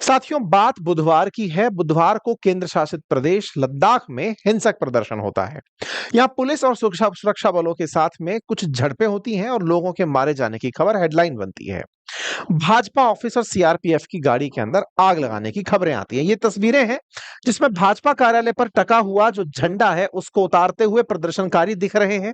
साथियों, बात बुधवार की है। बुधवार को केंद्र शासित प्रदेश लद्दाख में हिंसक प्रदर्शन होता है। यहाँ पुलिस और सुरक्षा सुरक्षा बलों के साथ में कुछ झड़पें होती हैं और लोगों के मारे जाने की खबर हेडलाइन बनती है। भाजपा ऑफिस और सीआरपीएफ की गाड़ी के अंदर आग लगाने की खबरें आती हैं। ये तस्वीरें हैं जिसमें भाजपा कार्यालय पर टका हुआ जो झंडा है उसको उतारते हुए प्रदर्शनकारी दिख रहे हैं।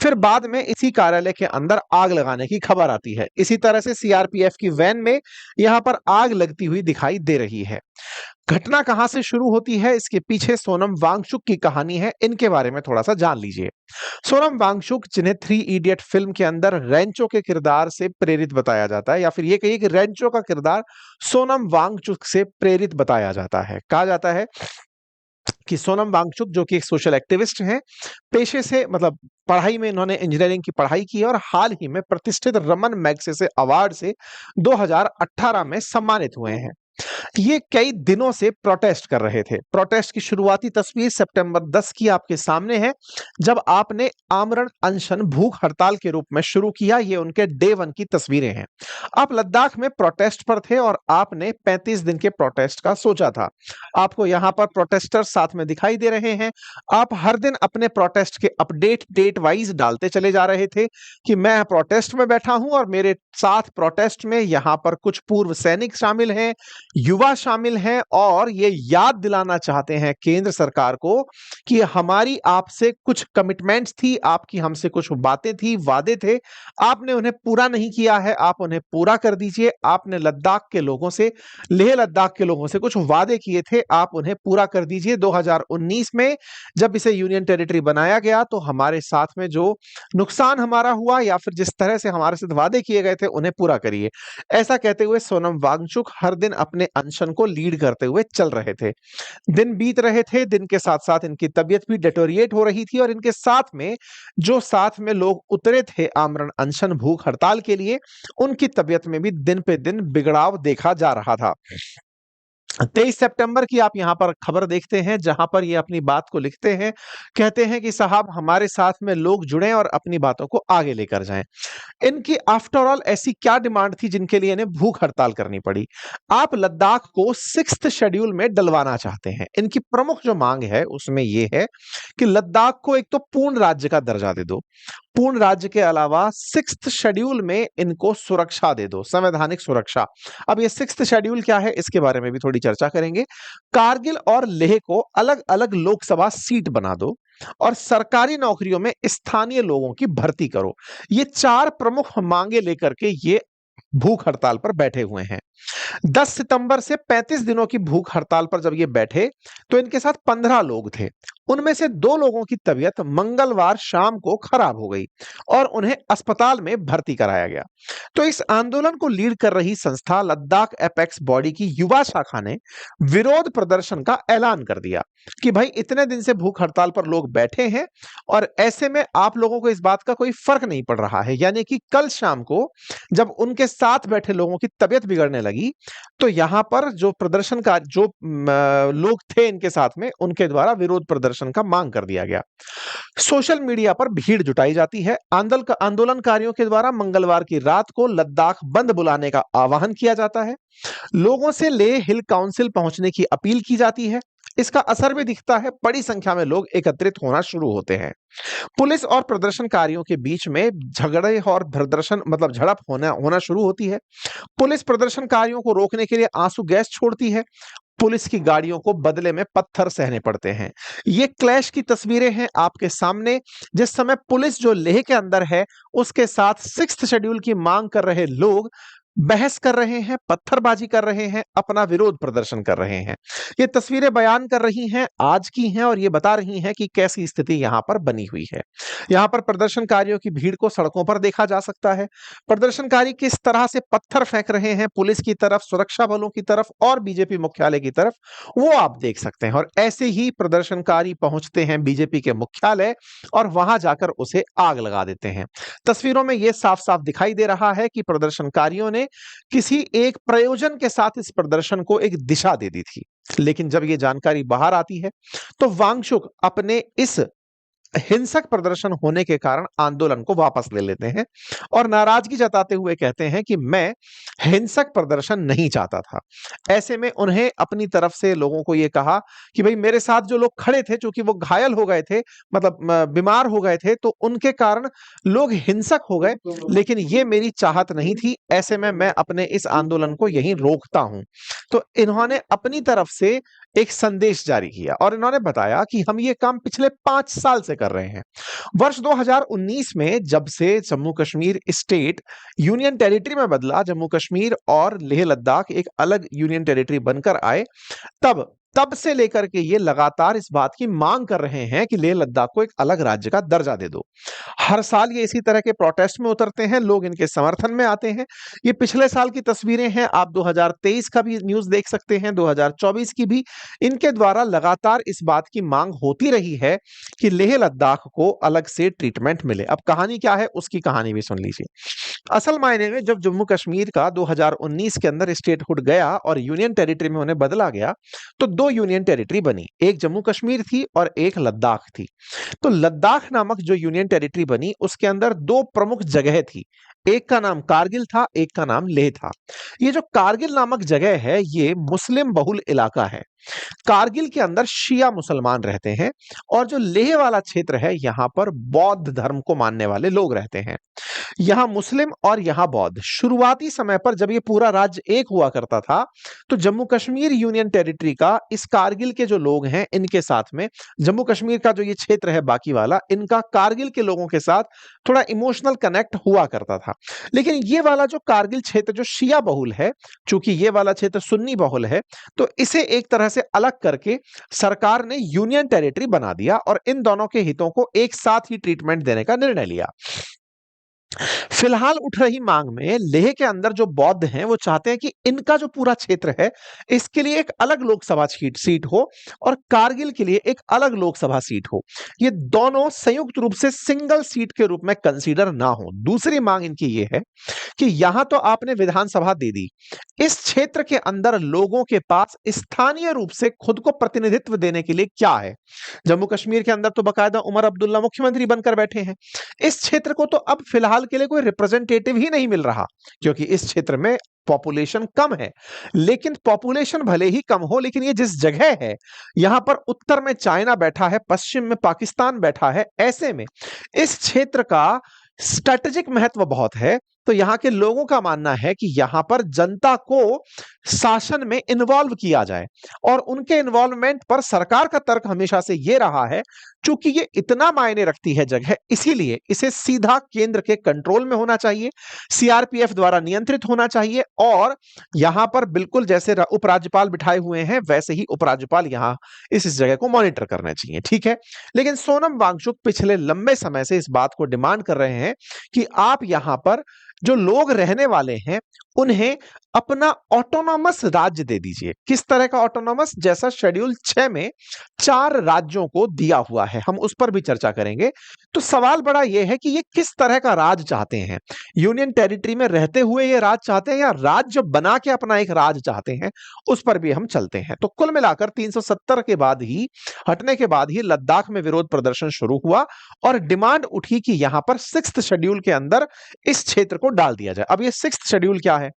फिर बाद में इसी कार्यालय के अंदर आग लगाने की खबर आती है। इसी तरह से सीआरपीएफ की वैन में यहां पर आग लगती हुई दिखाई दे रही है। घटना कहां से शुरू होती है, इसके पीछे सोनम वांगचुक की कहानी है, इनके बारे में थोड़ा सा जान लीजिए। सोनम वांगचुक, जिन्हें थ्री इडियट फिल्म के अंदर रेंचो के किरदार से प्रेरित बताया जाता है, या फिर ये कहिए कि रेंचो का किरदार सोनम वांगचुक से प्रेरित बताया जाता है। कहा जाता है कि सोनम वांगचुक, जो कि एक सोशल एक्टिविस्ट हैं, पेशे से मतलब पढ़ाई में इन्होंने इंजीनियरिंग की पढ़ाई की है और हाल ही में प्रतिष्ठित रमन मैग्सेसे अवार्ड से 2018 में सम्मानित हुए हैं। ये कई दिनों से प्रोटेस्ट कर रहे थे। प्रोटेस्ट की शुरुआती तस्वीर सितंबर 10 की आपके सामने है, जब आपने आमरण अनशन भूख हड़ताल के रूप में शुरू किया। ये उनके डे 1 की तस्वीरें हैं। आप लद्दाख में प्रोटेस्ट पर थे और आपने 35 दिन के प्रोटेस्ट का सोचा था। आपको यहां पर प्रोटेस्टर्स साथ में दिखाई दे रहे हैं। आप हर दिन अपने प्रोटेस्ट के अपडेट डेट वाइज डालते चले जा रहे थे कि मैं प्रोटेस्ट में बैठा हूं और मेरे साथ प्रोटेस्ट में यहां पर कुछ पूर्व सैनिक शामिल हैं, युवा शामिल हैं, और ये याद दिलाना चाहते हैं केंद्र सरकार को कि हमारी आपसे कुछ कमिटमेंट्स थी, आपकी हमसे कुछ बातें थी, वादे थे, आपने उन्हें पूरा नहीं किया है, आप उन्हें पूरा कर दीजिए। आपने लद्दाख के लोगों से, लेह लद्दाख के लोगों से कुछ वादे किए थे, आप उन्हें पूरा कर दीजिए। 2019 में जब इसे यूनियन टेरिटरी बनाया गया तो हमारे साथ में जो नुकसान हमारा हुआ या फिर जिस तरह से हमारे साथ वादे किए गए थे उन्हें पूरा करिए। ऐसा कहते हुए सोनम वांगचुक हर दिन अपने अनशन को लीड करते हुए चल रहे थे। दिन बीत रहे थे, दिन के साथ साथ इनकी तबीयत भी डेटोरिएट हो रही थी और इनके साथ में जो साथ में लोग उतरे थे आमरण अनशन भूख हड़ताल के लिए, उनकी तबीयत में भी दिन पे दिन बिगड़ाव देखा जा रहा था। 23 सितंबर की आप यहां पर खबर देखते हैं, जहां पर ये अपनी बात को लिखते हैं। कहते हैं कि साहब, हमारे साथ में लोग जुड़ें और अपनी बातों को आगे लेकर जाएं। इनकी आफ्टर ऑल ऐसी क्या डिमांड थी जिनके लिए इन्हें भूख हड़ताल करनी पड़ी? आप लद्दाख को 6th शेड्यूल में डलवाना चाहते हैं। इनकी प्रमुख जो मांग है उसमें यह है कि लद्दाख को एक तो पूर्ण राज्य का दर्जा दे दो, पूर्ण राज्य के अलावा 6th शेड्यूल में इनको सुरक्षा दे दो, संवैधानिक सुरक्षा। अब ये 6th शेड्यूल क्या है, इसके बारे में भी थोड़ी चर्चा करेंगे। कारगिल और लेह को अलग अलग लोकसभा सीट बना दो और सरकारी नौकरियों में स्थानीय लोगों की भर्ती करो। ये 4 प्रमुख मांगे लेकर के ये भूख हड़ताल पर बैठे हुए हैं। 10 सितंबर से 35 दिनों की भूख हड़ताल पर जब ये बैठे तो इनके साथ 15 लोग थे। उनमें से 2 लोगों की तबीयत मंगलवार शाम को खराब हो गई और उन्हें अस्पताल में भर्ती कराया गया। तो इस आंदोलन को लीड कर रही संस्था लद्दाख एपेक्स बॉडी की युवा शाखा ने विरोध प्रदर्शन का ऐलान कर दिया कि भाई, इतने दिन से भूख हड़ताल पर लोग बैठे हैं और ऐसे में आप लोगों को इस बात का कोई फर्क नहीं पड़ रहा है। यानी कि कल शाम को जब उनके साथ बैठे लोगों की तबीयत बिगड़ने लगी तो यहां पर जो प्रदर्शनकार जो लोग थे इनके साथ में, उनके द्वारा विरोध प्रदर्शन का मांग कर दिया गया। सोशल मीडिया पर भीड़ जुटाई जाती है। आंदोलनकारियों के द्वारा मंगलवार की रात को लद्दाख बंद बुलाने का आह्वान किया जाता है। लोगों से लेह हिल काउंसिल पहुंचने की अपील की जाती है। इसका असर भी दिखता है, बड़ी संख्या में लोग एकत्रित होना शुरू होते हैं। पुलिस और प्रदर्शनकारियों के बीच में झगड़े और प्रदर्शन मतलब झड़प होना शुरू होती है। पुलिस प्रदर्शनकारियों को रोकने के लिए आंसू गैस छोड़ती है। पुलिस की गाड़ियों को बदले में पत्थर सहने पड़ते हैं। ये क्लैश की तस्वीरें हैं आपके सामने, जिस समय पुलिस जो लेह के अंदर है उसके साथ 6th शेड्यूल की मांग कर रहे लोग बहस कर रहे हैं, पत्थरबाजी कर रहे हैं, अपना विरोध प्रदर्शन कर रहे हैं। ये तस्वीरें बयान कर रही हैं, आज की हैं, और ये बता रही हैं कि कैसी स्थिति यहां पर बनी हुई है। यहां पर प्रदर्शनकारियों की भीड़ को सड़कों पर देखा जा सकता है। प्रदर्शनकारी किस तरह से पत्थर फेंक रहे हैं पुलिस की तरफ, सुरक्षा बलों की तरफ और बीजेपी मुख्यालय की तरफ, वो आप देख सकते हैं। और ऐसे ही प्रदर्शनकारी पहुंचते हैं बीजेपी के मुख्यालय और वहां जाकर उसे आग लगा देते हैं। तस्वीरों में यह साफ साफ दिखाई दे रहा है कि प्रदर्शनकारियों ने किसी एक प्रयोजन के साथ इस प्रदर्शन को एक दिशा दे दी थी। लेकिन जब यह जानकारी बाहर आती है तो वांगचुक अपने इस हिंसक प्रदर्शन होने के कारण आंदोलन को वापस ले लेते हैं और नाराजगी जताते हुए कहते हैं कि मैं हिंसक प्रदर्शन नहीं चाहता था। ऐसे में उन्हें अपनी तरफ से लोगों को ये कहा कि भाई मेरे साथ जो लोग खड़े थे, चूंकि वो घायल हो गए थे, मतलब बीमार हो गए थे, तो उनके कारण लोग हिंसक हो गए, लेकिन ये मेरी चाहत नहीं थी। ऐसे में मैं अपने इस आंदोलन को यहीं रोकता हूं। तो इन्होंने अपनी तरफ से एक संदेश जारी किया और इन्होंने बताया कि हम ये काम पिछले 5 साल से कर रहे हैं। वर्ष 2019 में जब से Jammu Kashmir state union territory में बदला, जम्मू कश्मीर और लेह लद्दाख एक अलग यूनियन टेरिटरी बनकर आए, तब तब से लेकर के ये लगातार इस बात की मांग कर रहे हैं कि लेह लद्दाख को एक अलग राज्य का दर्जा दे दो। हर साल ये इसी तरह के प्रोटेस्ट में उतरते हैं, लोग इनके समर्थन में आते हैं। ये पिछले साल की तस्वीरें हैं, आप 2023 का भी न्यूज़ देख सकते हैं, 2024 की भी। इनके द्वारा लगातार इस बात की मांग होती रही है कि लेह लद्दाख को अलग से ट्रीटमेंट मिले। अब कहानी क्या है, उसकी कहानी भी सुन लीजिए। असल मायने में जब जम्मू कश्मीर का 2019 के अंदर स्टेटहुड गया और यूनियन टेरिटरी में उन्हें बदला गया, तो 2 यूनियन टेरिटरी बनी, एक जम्मू कश्मीर थी और एक लद्दाख थी। तो लद्दाख नामक जो यूनियन टेरिटरी बनी, उसके अंदर 2 प्रमुख जगह थी। एक का नाम कारगिल था, एक का नाम लेह था। ये जो कारगिल नामक जगह है, ये मुस्लिम बहुल इलाका है। कारगिल के अंदर शिया मुसलमान रहते हैं और जो लेह वाला क्षेत्र है, यहां पर बौद्ध धर्म को मानने वाले लोग रहते हैं। यहां मुस्लिम और यहां बौद्ध। शुरुआती समय पर जब ये पूरा राज्य एक हुआ करता था, तो जम्मू कश्मीर यूनियन टेरिटरी का इस कारगिल के जो लोग हैं, इनके साथ में जम्मू कश्मीर का जो ये क्षेत्र है बाकी वाला, इनका कारगिल के लोगों के साथ थोड़ा इमोशनल कनेक्ट हुआ करता था। लेकिन ये वाला जो कारगिल क्षेत्र जो शिया बहुल है, चूंकि ये वाला क्षेत्र सुन्नी बहुल है, तो इसे एक तरह से अलग करके सरकार ने यूनियन टेरिटरी बना दिया और इन दोनों के हितों को एक साथ ही ट्रीटमेंट देने का निर्णय लिया। फिलहाल उठ रही मांग में लेह के अंदर जो बौद्ध हैं, वो चाहते हैं कि इनका जो पूरा क्षेत्र है, इसके लिए एक अलग लोकसभा सीट हो और कारगिल के लिए एक अलग लोकसभा सीट हो। ये दोनों संयुक्त रूप से सिंगल सीट के रूप में कंसीडर ना हो। दूसरी मांग इनकी ये है कि यहां तो आपने विधानसभा दे दी, इस क्षेत्र के अंदर लोगों के पास स्थानीय रूप से खुद को प्रतिनिधित्व देने के लिए क्या है? जम्मू कश्मीर के अंदर तो बाकायदा उमर अब्दुल्ला मुख्यमंत्री बनकर बैठे हैं। इस क्षेत्र को तो अब फिलहाल के लिए कोई रिप्रेजेंटेटिव ही नहीं मिल रहा, क्योंकि इस क्षेत्र में पॉपुलेशन कम है। लेकिन पॉपुलेशन भले ही कम हो, लेकिन ये जिस जगह है, यहां पर उत्तर में चाइना बैठा है, पश्चिम में पाकिस्तान बैठा है। ऐसे में इस क्षेत्र का स्ट्रेटेजिक महत्व बहुत है। तो यहां के लोगों का मानना है कि यहां पर जनता को शासन में इन्वॉल्व किया जाए और उनके इन्वॉल्वमेंट पर सरकार का तर्क हमेशा से यह रहा है, चूंकि ये इतना मायने रखती है जगह, इसीलिए इसे सीधा केंद्र के कंट्रोल में होना चाहिए, सीआरपीएफ द्वारा नियंत्रित होना चाहिए और यहां पर बिल्कुल जैसे उपराज्यपाल बिठाए हुए हैं, वैसे ही उपराज्यपाल यहां इस जगह को मॉनिटर करने चाहिए। ठीक है, लेकिन सोनम वांगचुक पिछले लंबे समय से इस बात को डिमांड कर रहे हैं कि आप यहां पर जो लोग रहने वाले हैं, उन्हें अपना ऑटोनॉमस राज्य दे दीजिए। किस तरह का ऑटोनॉमस? जैसा शेड्यूल 6 में 4 राज्यों को दिया हुआ है, हम उस पर भी चर्चा करेंगे। तो सवाल बड़ा यह है कि ये किस तरह का राज चाहते हैं? यूनियन टेरिटरी में रहते हुए ये राज चाहते हैं या राज्य बना के अपना एक राज चाहते हैं? उस पर भी हम चलते हैं। तो कुल मिलाकर 370 के बाद ही, हटने के बाद ही लद्दाख में विरोध प्रदर्शन शुरू हुआ और डिमांड उठी कि यहां पर 6th शेड्यूल के अंदर इस क्षेत्र को डाल दिया जाए। अब ये 6th शेड्यूल क्या है?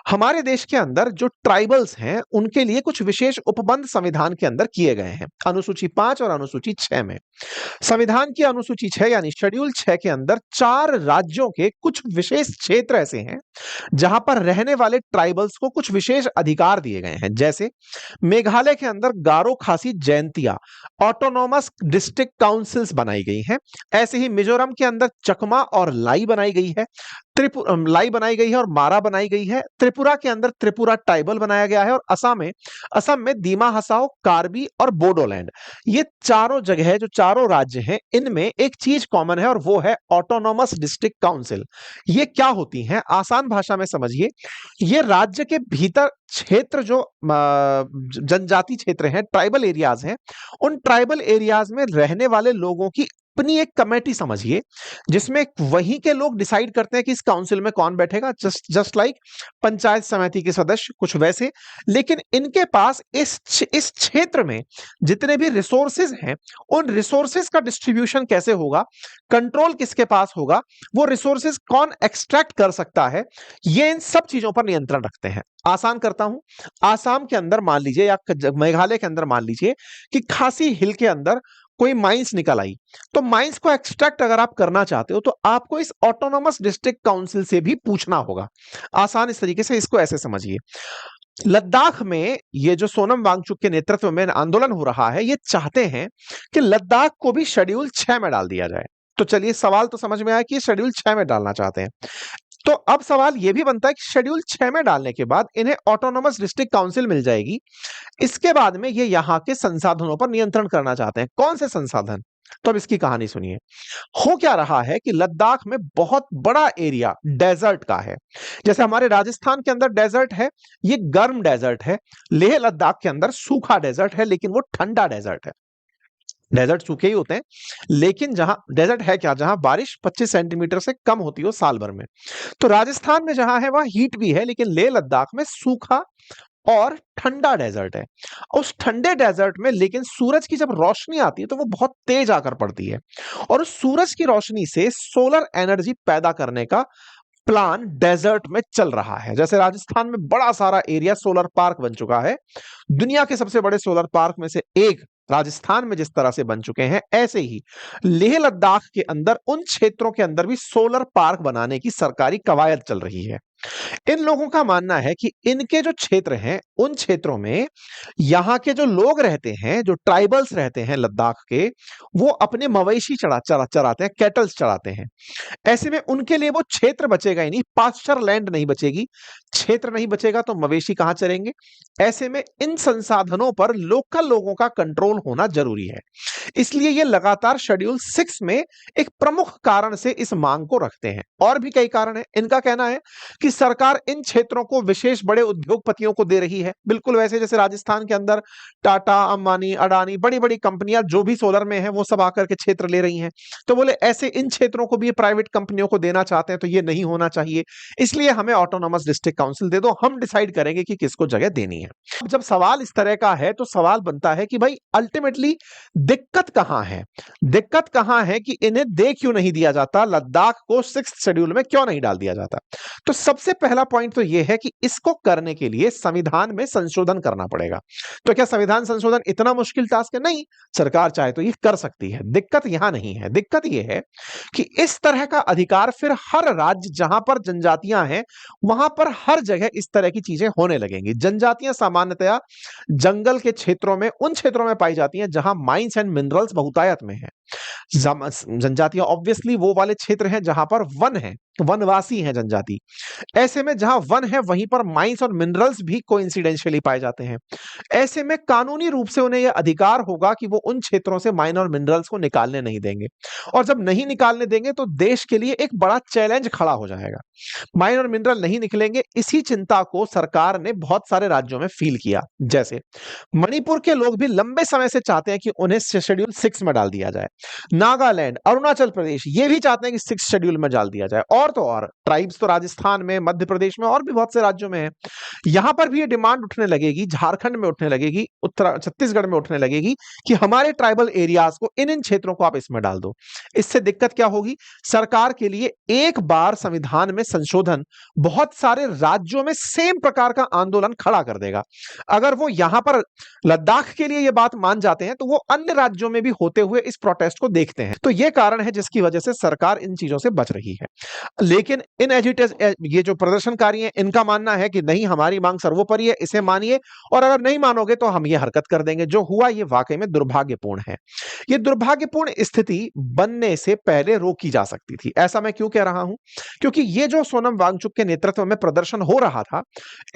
हमारे देश के अंदर जो ट्राइबल्स हैं, उनके लिए कुछ विशेष उपबंध संविधान के अंदर किए गए हैं, अनुसूची 5 और अनुसूची 6 में। संविधान की अनुसूची 6 यानी शेड्यूल 6 के अंदर 4 राज्यों के कुछ विशेष क्षेत्र ऐसे हैं जहां पर रहने वाले ट्राइबल्स को कुछ विशेष अधिकार दिए गए हैं। जैसे मेघालय के अंदर गारो खासी जयंतिया ऑटोनॉमस डिस्ट्रिक्ट काउंसिल्स बनाई गई हैं। ऐसे ही मिजोरम के अंदर चकमा और लाई बनाई गई है, लाई बनाई गई है और मारा बनाई गई है। त्रिपुरा के अंदर त्रिपुरा ट्राइबल बनाया गया है और असम में दीमा हसाओ, कार्बी और बोडोलैंड। ये चारों जगह, जो चारों राज्य हैं, इनमें एक चीज कॉमन है और वो है ऑटोनॉमस डिस्ट्रिक्ट काउंसिल। ये क्या होती हैं? आसान भाषा में समझिए, ये राज्य के भीतर क्षेत्र जो जनजाति क्षेत्र हैं, ट्राइबल एरियाज हैं, उन ट्राइबल एरियाज में रहने वाले लोगों की अपनी एक कमेटी समझिए, जिसमें वहीं के लोग डिसाइड करते हैं कि इस काउंसिल में कौन बैठेगा, जस्ट लाइक पंचायत समिति के सदस्य कुछ वैसे। लेकिन इनके पास इस क्षेत्र में जितने भी रिसोर्सेज हैं, उन रिसोर्सेज का डिस्ट्रीब्यूशन कैसे होगा, कंट्रोल किसके पास होगा, वो रिसोर्सेज कौन एक्सट्रैक्ट कर सकता है, ये इन सब चीजों पर नियंत्रण रखते हैं। आसान करता हूं, आसाम के अंदर मान लीजिए या मेघालय के अंदर मान लीजिए कि खासी हिल के अंदर कोई माइंस निकल आई, तो माइंस को एक्सट्रैक्ट अगर आप करना चाहते हो तो आपको इस ऑटोनोमस डिस्ट्रिक्ट काउंसिल से भी पूछना होगा। आसान इस तरीके से इसको ऐसे समझिए, लद्दाख में ये जो सोनम वांगचुक के नेतृत्व में आंदोलन हो रहा है, ये चाहते हैं कि लद्दाख को भी शेड्यूल 6 में डाल दिया जाए। तो चलिए, सवाल तो समझ में आया कि शेड्यूल 6 में डालना चाहते हैं। तो अब सवाल यह भी बनता है कि शेड्यूल 6 में डालने के बाद इन्हें ऑटोनोमस डिस्ट्रिक्ट काउंसिल मिल जाएगी। इसके बाद में ये यहां के संसाधनों पर नियंत्रण करना चाहते हैं। कौन से संसाधन? तो अब इसकी कहानी सुनिए। हो क्या रहा है कि लद्दाख में बहुत बड़ा एरिया डेजर्ट का है। जैसे हमारे राजस्थान के अंदर डेजर्ट है, ये गर्म डेजर्ट है। लेह लद्दाख के अंदर सूखा डेजर्ट है, लेकिन वो ठंडा डेजर्ट है। डेजर्ट सूखे ही होते हैं, लेकिन जहां डेजर्ट है क्या, जहां बारिश 25 सेंटीमीटर से कम होती हो साल भर में। तो राजस्थान में जहां है वहां हीट भी है, लेकिन लेह लद्दाख में सूखा और ठंडा डेजर्ट है। उस ठंडे डेजर्ट में लेकिन सूरज की जब रोशनी आती है तो वो बहुत तेज आकर पड़ती है, और उस सूरज की रोशनी से सोलर एनर्जी पैदा करने का प्लान डेजर्ट में चल रहा है। जैसे राजस्थान में बड़ा सारा एरिया सोलर पार्क बन चुका है, दुनिया के सबसे बड़े सोलर पार्क में से एक राजस्थान में जिस तरह से बन चुके हैं, ऐसे ही लेह लद्दाख के अंदर उन क्षेत्रों के अंदर भी सोलर पार्क बनाने की सरकारी कवायद चल रही है। इन लोगों का मानना है कि इनके जो क्षेत्र हैं, उन क्षेत्रों में यहां के जो लोग रहते हैं, जो ट्राइबल्स रहते हैं लद्दाख के, वो अपने मवेशी चराते हैं, कैटल्स चराते हैं। ऐसे में उनके लिए वो क्षेत्र बचेगा ही नहीं, पास्चर लैंड नहीं बचेगी। क्षेत्र नहीं बचेगा तो मवेशी कहां चरेंगे? ऐसे में इन संसाधनों पर लोकल लोगों का कंट्रोल होना जरूरी है। इसलिए ये लगातार शेड्यूल 6 में एक प्रमुख कारण से इस मांग को रखते हैं। और भी कई कारण है। इनका कहना है कि सरकार इन क्षेत्रों को विशेष बड़े उद्योगपतियों को दे रही है, बिल्कुल वैसे जैसे राजस्थान के अंदर टाटा, अंबानी, अडानी, बड़ी बड़ी कंपनियां जो भी सोलर में है वो सब आकर के क्षेत्र ले रही हैं। तो बोले ऐसे इन क्षेत्रों को भी ये प्राइवेट कंपनियों को देना चाहते हैं, तो ये नहीं होना चाहिए। इसलिए हमें ऑटोनोमस डिस्ट्रिक्ट काउंसिल दे दो, हम डिसाइड करेंगे कि किसको जगह देनी है। अब जब सवाल इस तरह का है तो सवाल बनता है कि भाई अल्टीमेटली दिक्कत कहां है? दिक्कत कहां है कि इन्हें दे क्यों नहीं दिया जाता, लद्दाख को 6th शेड्यूल में क्यों नहीं डाल दिया जाता? तो सबसे पहला पॉइंट तो यह है कि इसको करने के लिए संविधान में संशोधन करना पड़ेगा। तो क्या संविधान संशोधन इतना मुश्किल टास्क है? नहीं, सरकार चाहे तो ये कर सकती है। दिक्कत यहां नहीं है। दिक्कत यह है कि इस तरह का अधिकार फिर हर राज्य जहां पर जनजातियां हैं वहां पर हर जगह इस तरह की चीजें होने लगेंगी। जनजातियां सामान्यतया जंगल के क्षेत्रों में, उन क्षेत्रों में पाई जाती हैं जहां माइंस एंड मिनरल्स बहुतायत में है। जनजातियां ऑब्वियसली वो वाले क्षेत्र हैं जहां पर वन है, वनवासी हैं जनजाति। ऐसे में जहां वन है वहीं पर माइंस और मिनरल्स भी कोइंसिडेंशियली पाए जाते हैं। ऐसे में कानूनी रूप से उन्हें यह अधिकार होगा कि वो उन क्षेत्रों से माइन और मिनरल्स को निकालने नहीं देंगे, और जब नहीं निकालने देंगे तो देश के लिए एक बड़ा चैलेंज खड़ा हो जाएगा। माइन और मिनरल नहीं निकलेंगे, इसी चिंता को सरकार ने बहुत सारे राज्यों में फील किया। जैसे मणिपुर के लोग भी लंबे समय से चाहते हैं कि उन्हें शेड्यूल 6 में डाल दिया जाए। नागालैंड, अरुणाचल प्रदेश ये भी चाहते हैं कि 6 शेड्यूल में डाल दिया जाए। और तो और ट्राइब्स तो राजस्थान में, मध्य प्रदेश में और भी बहुत से राज्यों में है। यहां पर भी ये डिमांड उठने लगेगी, झारखंड में उठने लगेगी, उत्तर छत्तीसगढ़ में उठने लगेगी कि हमारे ट्राइबल एरियाज को, इन क्षेत्रों को आप इसमें डाल दो। इससे दिक्कत क्या होगी? सरकार के लिए एक बार संविधान में संशोधन बहुत सारे राज्यों में सेम प्रकार का आंदोलन खड़ा कर देगा। अगर वो यहां पर लद्दाख के लिए ये बात मान जाते हैं तो वो अन्य राज्यों में भी होते हुए इस प्रोटेस्ट को देखते हैं। तो ये कारण है जिसकी वजह से सरकार इन चीजों से बच रही है। लेकिन इन ये जो प्रदर्शनकारी हैं, इनका मानना है कि नहीं, हमारी मांग सर्वोपरि है, इसे मानिए, और अगर नहीं मानोगे तो हम ये हरकत कर देंगे। जो हुआ ये वाकई में दुर्भाग्यपूर्ण है। ये दुर्भाग्यपूर्ण स्थिति बनने से पहले रोकी जा सकती थी। ऐसा मैं क्यों कह रहा हूं? क्योंकि ये जो सोनम वांगचुक के नेतृत्व में प्रदर्शन हो रहा था,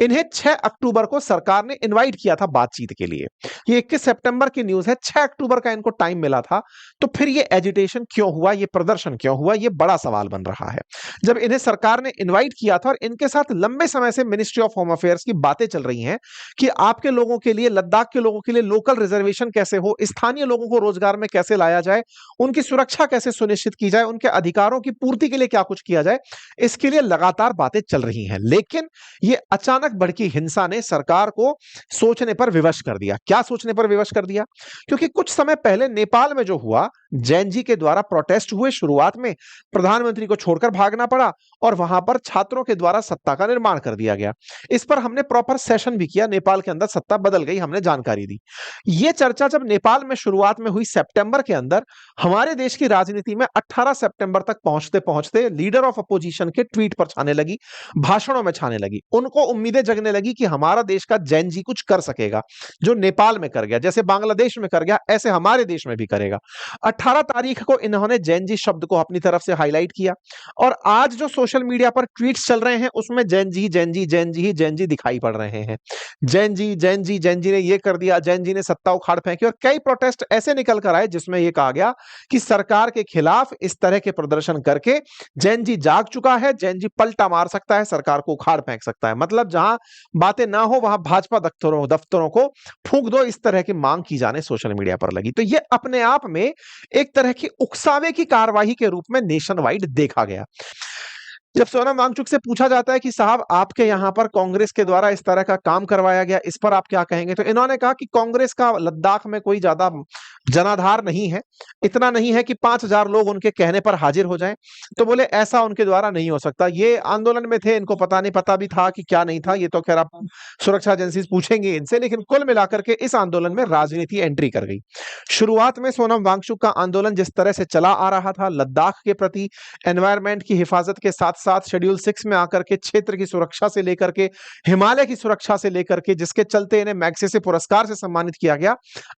इन्हें 6 अक्टूबर को सरकार ने इनवाइट किया था बातचीत के लिए। ये 21 सितंबर की न्यूज है, 6 अक्टूबर का इनको टाइम मिला था। तो फिर ये एजिटेशन क्यों हुआ, ये प्रदर्शन क्यों हुआ, ये बड़ा सवाल बन रहा है। जब इन्हें सरकार ने इनवाइट किया था और इनके साथ लंबे समय से मिनिस्ट्री ऑफ होम अफेयर्स की बातें चल रही हैं कि आपके लोगों के लिए, लद्दाख के लोगों के लिए लोकल रिजर्वेशन कैसे हो, स्थानीय लोगों को रोजगार में कैसे लाया जाए, उनकी सुरक्षा कैसे सुनिश्चित की जाए, उनके अधिकारों की पूर्ति के लिए क्या कुछ किया जाए, इसके लिए लगातार बातें चल रही हैं। लेकिन ये अचानक भड़की हिंसा ने सरकार को सोचने पर विवश कर दिया। क्या सोचने पर विवश कर दिया? क्योंकि कुछ समय पहले नेपाल में जो हुआ, जैन जी के द्वारा प्रोटेस्ट हुए, शुरुआत में प्रधानमंत्री को छोड़कर भागना पड़ा और वहां पर छात्रों के द्वारा सत्ता का निर्माण कर दिया गया। इस पर हमने प्रॉपर सेशन भी किया, नेपाल के अंदर सत्ता बदल गई, हमने जानकारी दी। यह चर्चा जब नेपाल में शुरुआत में हुई सितंबर के अंदर, हमारे देश की राजनीति में 18 सितंबर तक पहुंचते पहुंचते लीडर ऑफ अपोजिशन के ट्वीट पर छाने लगी, भाषणों में छाने लगी। उनको उम्मीदें जगने लगी कि हमारा देश का जैन जी कुछ कर सकेगा, जो नेपाल में कर गया, जैसे बांग्लादेश में कर गया, ऐसे हमारे देश में भी करेगा। 18 तारीख को इन्होंने जैन जी शब्द को अपनी तरफ से हाईलाइट किया और आज जो सोशल मीडिया पर ट्वीट्स चल रहे हैं उसमें जैन जी जैन जी जैन जी ही जैन जी दिखाई पड़ रहे हैं। जैन जी जैन जी जैन जी ने ये कर दिया, जैन जी ने सत्ता उखाड़ फेंकी, और कई प्रोटेस्ट ऐसे निकल कर आए जिसमें यह कहा गया कि सरकार के खिलाफ इस तरह के प्रदर्शन करके जैन जी जाग चुका है, जैन जी पलटा मार सकता है, सरकार को उखाड़ फेंक सकता है। मतलब जहां बातें ना हो वहां भाजपा दफ्तरों को फूंक दो, इस तरह की मांग की जाने सोशल मीडिया पर लगी। तो यह अपने आप में एक तरह की उकसावे की कार्रवाई के रूप में नेशन वाइड देखा गया। जब सोनम वांगचुक से पूछा जाता है कि साहब आपके यहां पर कांग्रेस के द्वारा इस तरह का काम करवाया गया, इस पर आप क्या कहेंगे, तो इन्होंने कहा कि कांग्रेस का लद्दाख में कोई ज्यादा जनाधार नहीं है, इतना नहीं है कि 5,000 लोग उनके कहने पर हाजिर हो जाएं। तो बोले ऐसा उनके द्वारा नहीं हो सकता। ये आंदोलन में थे, इनको पता नहीं, पता भी था कि क्या नहीं था, ये तो खैर आप सुरक्षा एजेंसी पूछेंगे इनसे। लेकिन कुल मिलाकर के इस आंदोलन में राजनीति एंट्री कर गई। शुरुआत में सोनम वांगचुक का आंदोलन जिस तरह से चला आ रहा था, लद्दाख के प्रति एनवायरमेंट की हिफाजत के साथ साथ शेड्यूल 6 में आकर के क्षेत्र की सुरक्षा से लेकर के हिमालय की सुरक्षा से लेकर के, जिसके चलते इन्हें मैग्सेसे पुरस्कार से सम्मानित किया गया,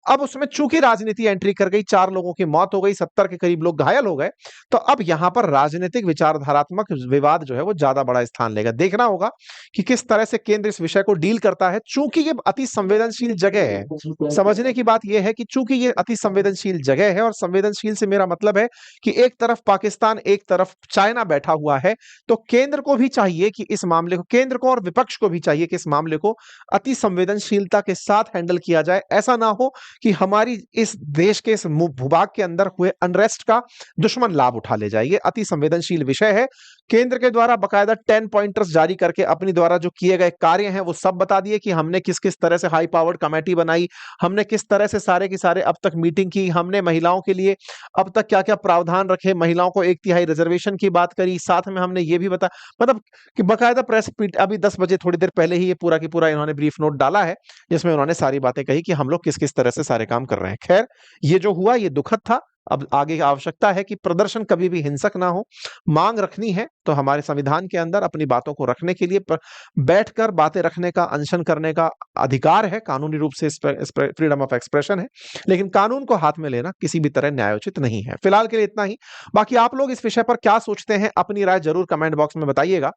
अब उसमें चूंकि राजनीति एंट्री कर गई, 4 लोगों की मौत हो गई, 70 के करीब लोग घायल हो गए, तो अब यहां पर राजनीतिक विचारधारात्मक विवाद जो है वो ज्यादा बड़ा स्थान लेगा। देखना होगा कि किस तरह से केंद्र इस विषय को डील करता है। चूंकि ये अति संवेदनशील जगह है, समझने की बात यह है कि चूंकि ये अति संवेदनशील जगह है, और संवेदनशील से मेरा मतलब है कि एक तरफ पाकिस्तान, एक तरफ चाइना बैठा हुआ है, तो केंद्र को भी चाहिए कि इस मामले को, केंद्र को और विपक्ष को भी चाहिए कि इस मामले को अति संवेदनशीलता के साथ हैंडल किया जाए। ऐसा ना हो कि हमारी इस देश के इस भूभाग के अंदर हुए अनरेस्ट का दुश्मन लाभ उठा ले जाए। ये अति संवेदनशील विषय है। केंद्र के द्वारा बकायदा 10 पॉइंटर्स जारी करके अपनी द्वारा जो किए गए कार्य हैं वो सब बता दिए कि हमने किस किस तरह से हाई पावर्ड कमेटी बनाई, हमने किस तरह से सारे की सारे अब तक मीटिंग की, हमने महिलाओं के लिए अब तक क्या क्या प्रावधान रखे, महिलाओं को 1/3 रिजर्वेशन की बात करी, साथ में हमने ये भी बता, मतलब कि बकायदा प्रेस अभी 10 बजे थोड़ी देर पहले ही ये पूरा की पूरा इन्होंने ब्रीफ नोट डाला है, जिसमें उन्होंने सारी बातें कही कि हम लोग किस किस तरह से सारे काम कर रहे हैं। खैर, ये जो हुआ ये दुखद था। अब आगे आवश्यकता है कि प्रदर्शन कभी भी हिंसक ना हो। मांग रखनी है तो हमारे संविधान के अंदर अपनी बातों को रखने के लिए बैठकर बातें रखने का, अनशन करने का अधिकार है, कानूनी रूप से फ्रीडम ऑफ एक्सप्रेशन है, लेकिन कानून को हाथ में लेना किसी भी तरह न्यायोचित नहीं है। फिलहाल के लिए इतना ही। बाकी आप लोग इस विषय पर क्या सोचते हैं, अपनी राय जरूर कमेंट बॉक्स में बताइएगा।